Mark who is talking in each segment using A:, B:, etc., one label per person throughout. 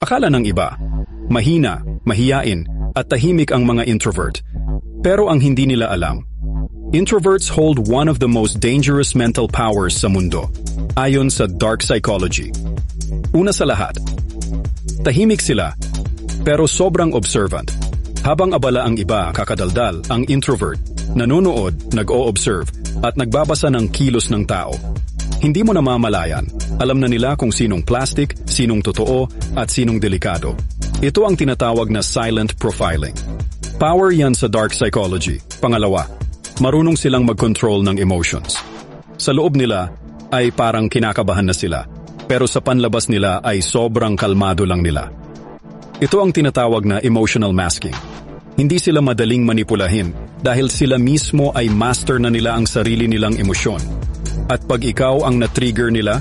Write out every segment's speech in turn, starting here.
A: Akala ng iba, mahina, mahiyain, at tahimik ang mga introvert. Pero ang hindi nila alam, introverts hold one of the most dangerous mental powers sa mundo, ayon sa dark psychology. Una sa lahat, tahimik sila, pero sobrang observant. Habang abala ang iba, kakadaldal, ang introvert, nanonood, nag-o-observe, at nagbabasa ng kilos ng tao. Hindi mo namamalayan, alam na nila kung sinong plastic, sinong totoo, at sinong delikado. Ito ang tinatawag na silent profiling. Power yan sa dark psychology. Pangalawa, marunong silang mag-control ng emotions. Sa loob nila ay parang kinakabahan na sila, pero sa panlabas nila ay sobrang kalmado lang nila. Ito ang tinatawag na emotional masking. Hindi sila madaling manipulahin dahil sila mismo ay master na nila ang sarili nilang emosyon. At pag ikaw ang na-trigger nila,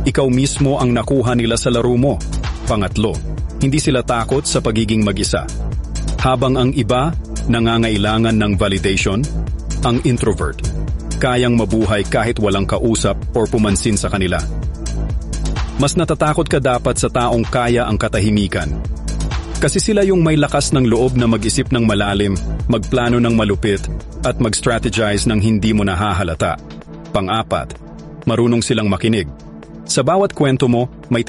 A: ikaw mismo ang nakuha nila sa laro mo. Pangatlo, hindi sila takot sa pagiging mag-isa. Habang ang iba nangangailangan ng validation, ang introvert kayang mabuhay kahit walang kausap o pumansin sa kanila. Mas natatakot ka dapat sa taong kaya ang katahimikan. Kasi sila yung may lakas ng loob na mag-isip ng malalim, magplano ng malupit, at mag-strategize ng hindi mo nahahalata. Pang-apat, marunong silang makinig. Sa bawat kwento mo, may